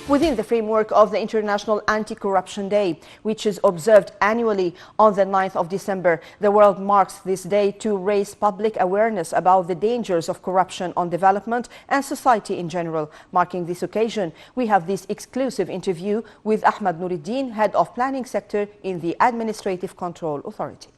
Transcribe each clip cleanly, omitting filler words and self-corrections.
within the framework of the International Anti-Corruption Day, which is observed annually on the 9th of December. The world marks this day to raise public awareness about the dangers of corruption on development and society in general. Marking this occasion, we have this exclusive interview with Ahmed Nour El Din, Head of Planning Sector in the Administrative Control Authority.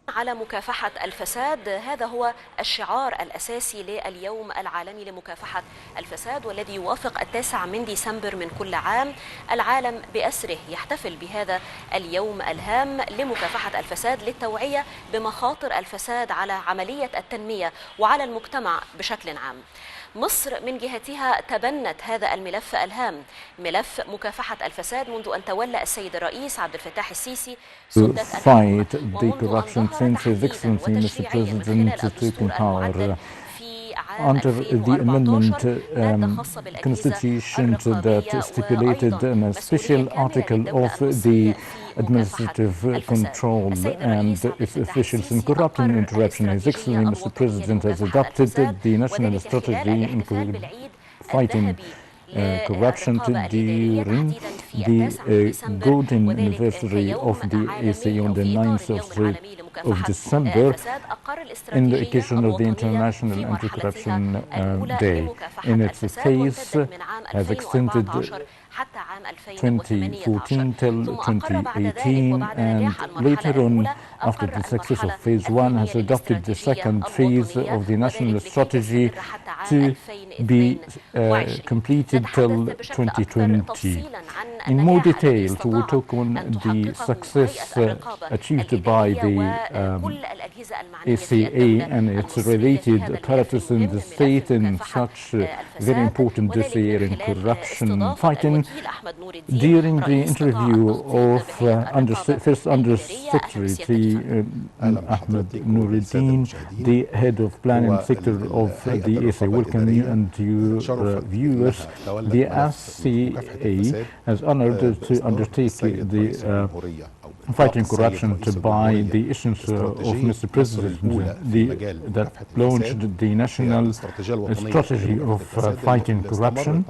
على مكافحة الفساد، هذا هو الشعار الأساسي لليوم العالمي لمكافحة الفساد، والذي يوافق 9 من ديسمبر من كل عام. العالم بأسره يحتفل بهذا اليوم الهام لمكافحة الفساد للتوعية بمخاطر الفساد على عملية التنمية وعلى المجتمع بشكل عام. مصر من جهتها تبنت هذا الملف الهام، ملف مكافحة الفساد، منذ أن تولى السيد الرئيس عبد الفتاح السيسي سلطة fight the corruption since His Excellency Mr. President took in power. Under the amendment constitution that stipulated a special article of the administrative control and its officials in corruption and interruption, His Excellency Mr. President has adopted the national strategy in fighting corruption during the golden anniversary of the ACA on the 9th of December in the occasion of the International Anti-Corruption Day. In its case, has extended 2014 till 2018, and later on, after the success of phase 1, has adopted the second phase of the national strategy to be completed till 2020. In more detail, we will talk on the success achieved by the ACA and its related apparatus in the state in such very important dossier in corruption fighting. During the interview of First Undersecretary Ahmed Nour El Din, the Head of Planning Sector of the ACA, welcome you and your viewers. The ACA has honored to undertake the fighting corruption by the issuance of Mr. President that launched the national strategy of fighting corruption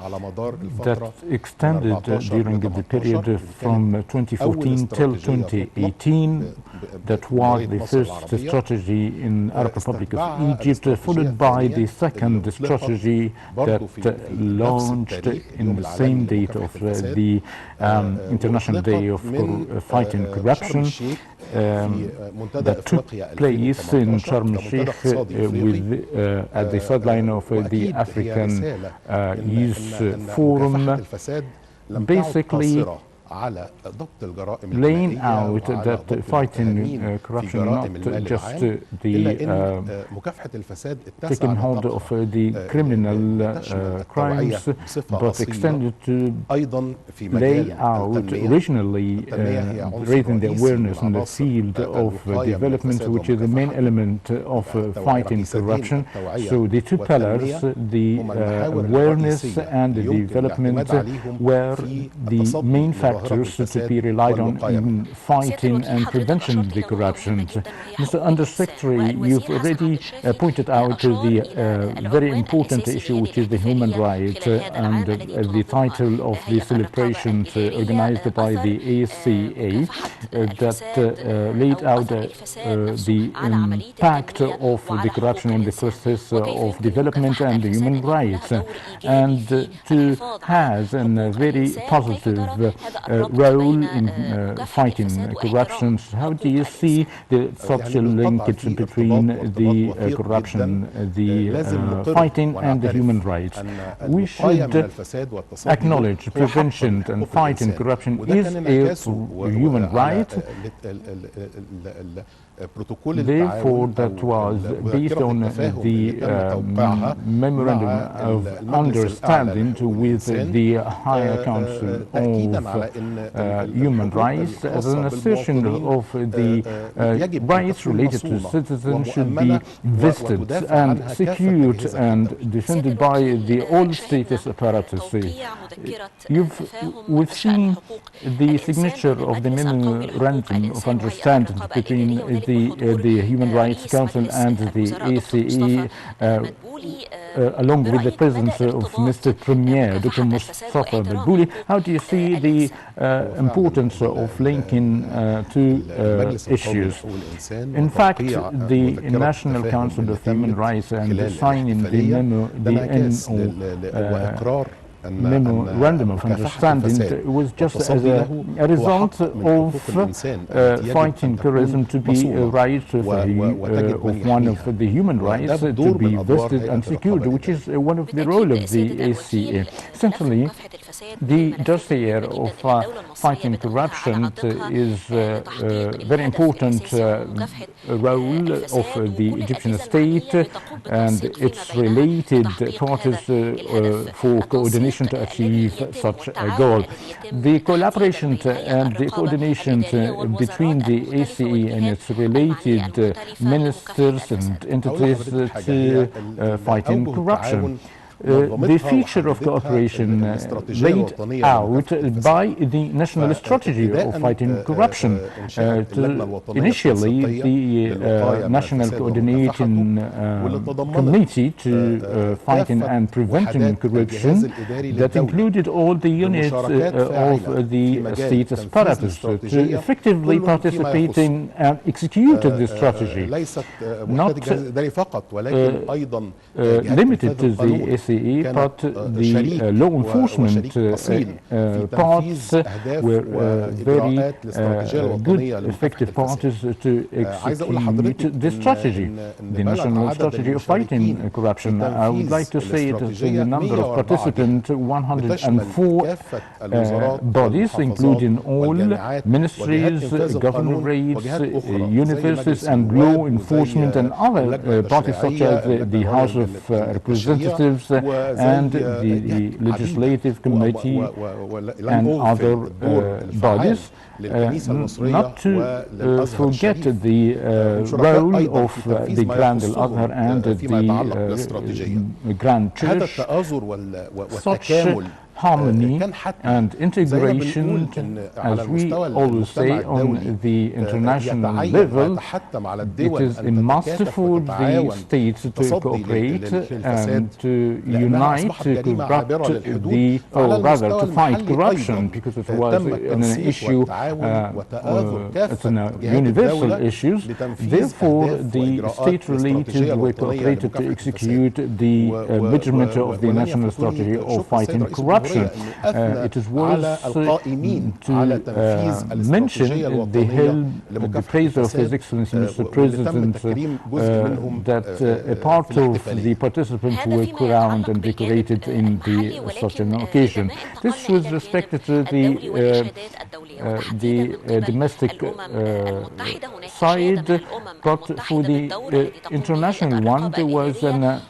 that extended during the period from 2014 till 2018. That was the first strategy in Arab Republic of Egypt, followed by the second strategy that launched in the same date of the International Day of Fighting Corruption that took place in Sharm el-Sheikh at the sideline of the African Youth Forum, basically laying out that fighting corruption, not just taking hold of the criminal crimes, but extended to lay out regionally, raising the awareness in the field of development, which is the main element of fighting corruption. So the two pillars, the awareness and the development, were the main factors to be relied on in fighting and prevention of the corruption. Mr. Undersecretary, you've already pointed out the very important issue, which is the human rights, and the title of the celebration organized by the ACA that laid out the impact of the corruption on the process of development and human rights, and to has a very positive role in fighting corruption. How do you see the social linkage between the corruption, the fighting and the human rights? We should acknowledge prevention and fighting corruption is a human right. Therefore, that was based on the memorandum of understanding with the Higher Council of Human Rights as an assertion of the rights related to citizens should be vested and secured and defended by the all status apparatus. We've seen the signature of the memorandum of understanding between the Human Rights Council and the ACE, along with the presence of Mr. Premier, Dr. Mustafa Madbouli, how do you see the importance of linking two issues? In fact, the National Council of Human Rights and signing the memo, the Memorandum of Understanding was just as a result of fighting terrorism to be a right of one of the human rights to be vested and secured, which is one of the role of the ACA. Essentially, the dossier of fighting corruption is a very important role of the Egyptian state and its related parties for coordination to achieve such a goal. The collaboration and the coordination between the ACE and its related ministers and entities to fighting corruption. The feature of cooperation laid out by the national strategy of fighting corruption. Initially, the National Coordinating Committee to fighting and preventing corruption that included all the units of the state apparatus to effectively participate in and execute the strategy, not limited to the ACE, but the law enforcement parts were very good, effective parties to execute this strategy, the national strategy of fighting corruption. I would like to say that the number of participants, 104 bodies, including all ministries, governorates, universities, and law enforcement and other bodies such as the House of Representatives and the Legislative Committee and other bodies. Not to forget the role of the Grand Al-Azhar and the Grand Church. Such harmony and integration, as we always say, on the international level, it is a must for the states to cooperate and to unite to corrupt the, or rather to fight corruption, because it was an issue, it's a universal issue. Therefore, the state-related were cooperated to execute the measurement of the national strategy of fighting corruption. It is worth to mention the praise of His Excellency Mr. President that a part of the participants were crowned and decorated in such an occasion. This was respected to the domestic side, but for the international one there was a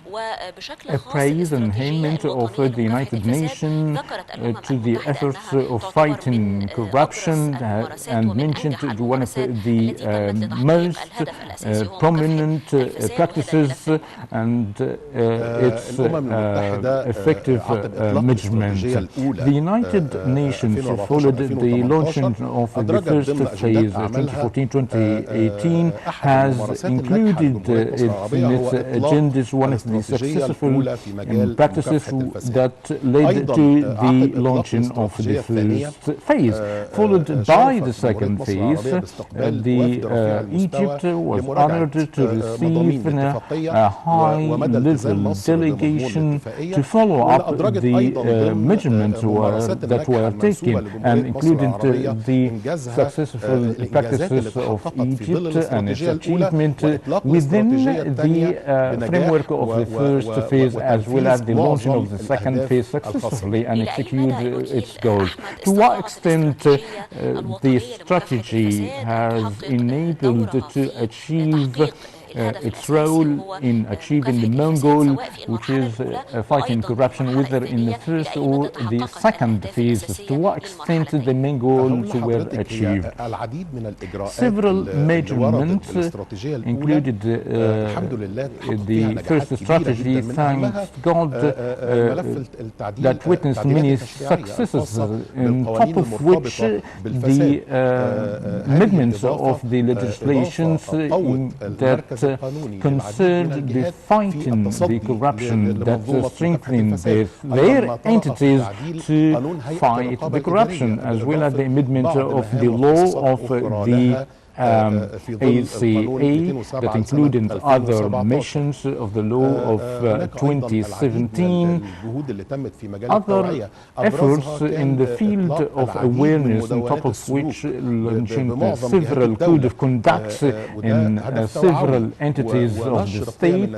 praise and enhancement of the United Nations to the efforts of fighting corruption and mentioned one of the most prominent practices and its effective measurement. The United Nations followed the launching of the first phase 2014-2018 has included in its agendas one of the successful practices that led to the launching of the first phase. Followed by the second phase, Egypt was honored to receive a high-level delegation to follow up the measurements that were taken, and including the successful practices of Egypt and its achievement within the framework of the first phase, as well as the launching of the second phase successfully and execute its goals. To what extent the strategy has enabled to achieve its role in achieving the main goal, which is fighting corruption, whether in the first or the second phase, to what extent the main goals were achieved. Several measurements included the first strategy, thanks God, that witnessed many successes, on top of which the amendments of the legislations that concerned the fighting the corruption, that strengthening their entities to fight the corruption, as well as the amendment of the law of the ACA that included other missions of the law of 2017. Other efforts in the field of awareness, on top of which launched several code of conducts in several entities of the state,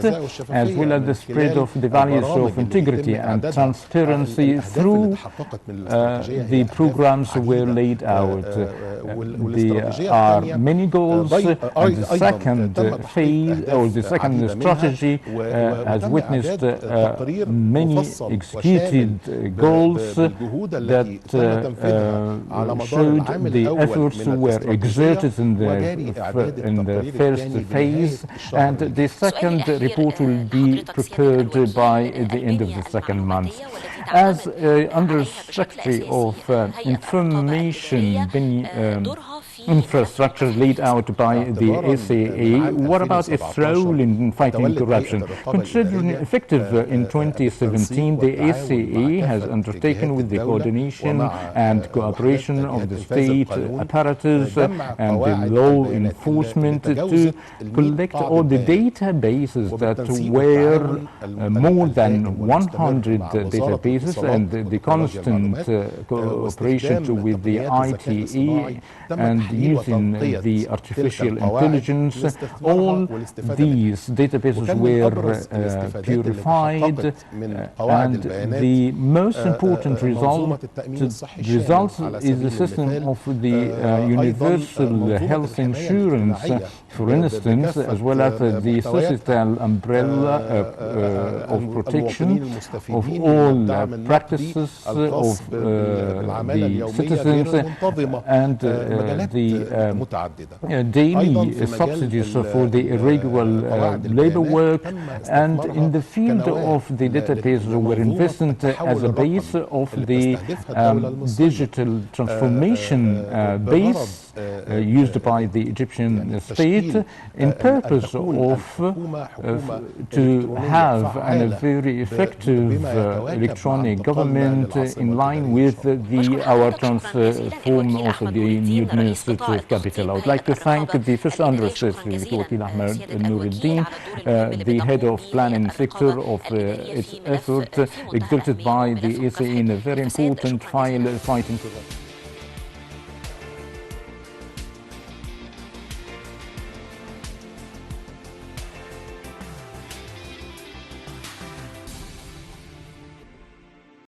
as well as the spread of the values of integrity and transparency through the programs were laid out. There are many goals, and the second phase or the second strategy has witnessed many executed goals that showed the efforts were exerted in the first phase, and the second report will be prepared by the end of the second month. As Under Secretary of Information infrastructure laid out by the ACA, what about its role in fighting corruption? Considered effective in 2017, the ACA has undertaken, with the coordination and cooperation of the state apparatus and the law enforcement, to collect all the databases that were more than 100 databases, and the constant cooperation with the ITE and using the artificial intelligence. All these databases were purified, and the most important result is the system of the universal health insurance, for instance, as well as the societal umbrella of protection of all practices of the citizens, and the daily subsidies for the irregular labor work. And in the field of the database were invested as a base of the digital transformation base used by the Egyptian state, in purpose of to have a very effective electronic government in line with our transform of the new administrative capital. I would like to thank the first Undersecretary Ahmed Nour El Din, the head of planning sector, of its effort exerted by the ACA in a very important file fighting corruption.